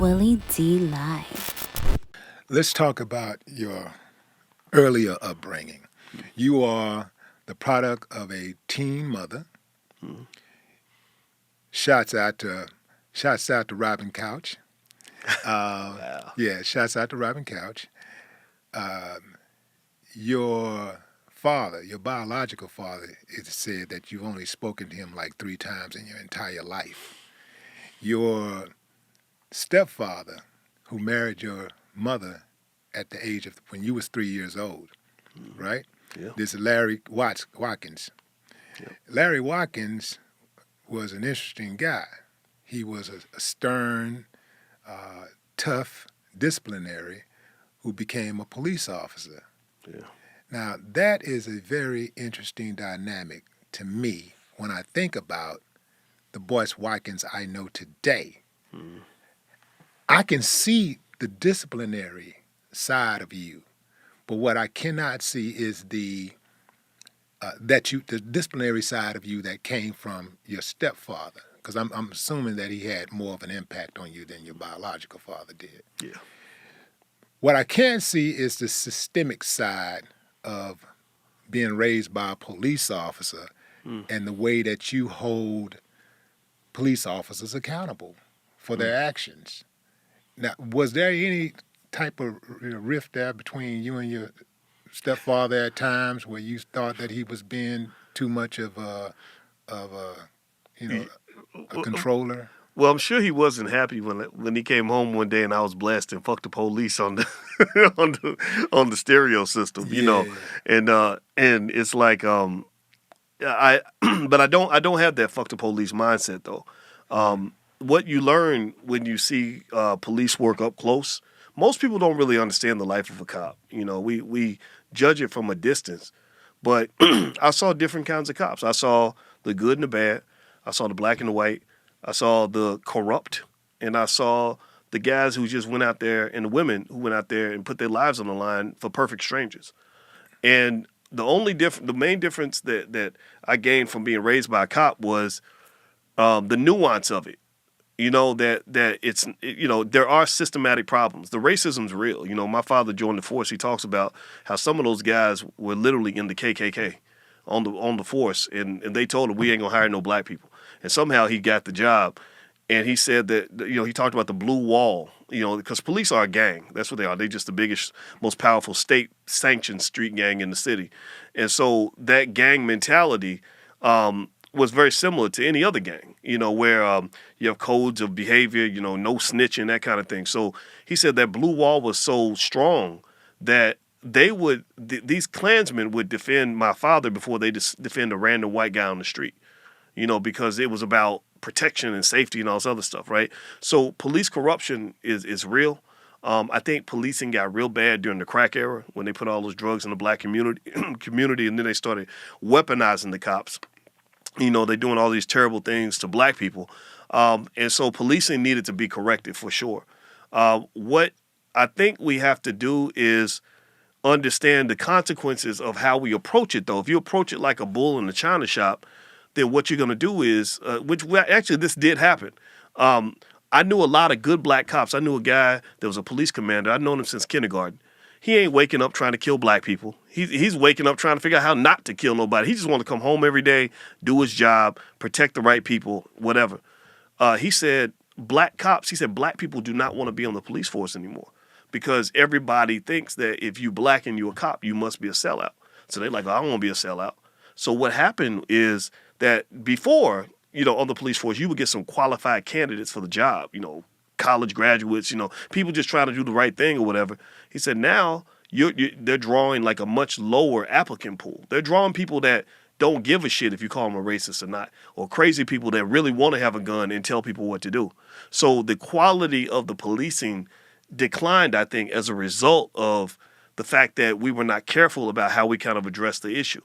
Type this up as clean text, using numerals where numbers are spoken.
Willie D. Live. Let's talk about your earlier upbringing. You are the product of a teen mother. Shouts out to Robin Couch. Wow. Yeah, shouts out to Robin Couch. Um, your father, your biological father, it said that you've only spoken to him like 3 times in your entire life. Your stepfather, who married your mother at the age of when you was 3 years old, right? Yeah. This is Larry Watkins. Yeah. Larry Watkins was an interesting guy. He was a stern, tough disciplinary who became a police officer. Yeah. Now, that is a very interesting dynamic to me when I think about the Boyce Watkins I know today. I can see the disciplinary side of you, but what I cannot see is the disciplinary side of you that came from your stepfather, because I'm assuming that he had more of an impact on you than your biological father did. Yeah. What I can see is the systemic side of being raised by a police officer and the way that you hold police officers accountable for their actions. Now, was there any type of rift there between you and your stepfather at times where you thought that he was being too much of a controller? Well, I'm sure he wasn't happy when he came home one day and I was blasting "fuck the police" on the on the stereo system, and it's like I but I don't have that "fuck the police" mindset though. What you learn when you see police work up close, most people don't really understand the life of a cop. We judge it from a distance, but I saw different kinds of cops. I saw the good and the bad. I saw the black and the white. I saw the corrupt, and I saw the guys who just went out there and the women who went out there and put their lives on the line for perfect strangers. And the main difference that I gained from being raised by a cop was the nuance of it. That it's there are systematic problems. The racism's real. My father joined the force. He talks about how some of those guys were literally in the KKK on the force, and they told him we ain't gonna hire no black people. And somehow he got the job. And he said that he talked about the blue wall. Because police are a gang. That's what they are. They're just the biggest, most powerful state-sanctioned street gang in the city. And so that gang mentality was very similar to any other gang, where you have codes of behavior, no snitching, that kind of thing. So he said that blue wall was so strong that these Klansmen would defend my father before they defend a random white guy on the street, because it was about protection and safety and all this other stuff, right? So police corruption is real. I think policing got real bad during the crack era when they put all those drugs in the black community, and then they started weaponizing the cops. They're doing all these terrible things to black people. And so policing needed to be corrected for sure. What I think we have to do is understand the consequences of how we approach it, though. If you approach it like a bull in a china shop, then what you're going to do is, actually this did happen. I knew a lot of good black cops. I knew a guy that was a police commander. I'd known him since kindergarten. He ain't waking up trying to kill black people. He's waking up trying to figure out how not to kill nobody. He just wants to come home every day, do his job, protect the right people, whatever. He said black people do not want to be on the police force anymore because everybody thinks that if you black and you a cop, you must be a sellout. So they're like, I don't want to be a sellout. So what happened is that before, on the police force, you would get some qualified candidates for the job, college graduates, people just trying to do the right thing or whatever. He said now they're drawing like a much lower applicant pool. They're drawing people that don't give a shit if you call them a racist or not, or crazy people that really want to have a gun and tell people what to do. So the quality of the policing declined, I think, as a result of the fact that we were not careful about how we kind of addressed the issue.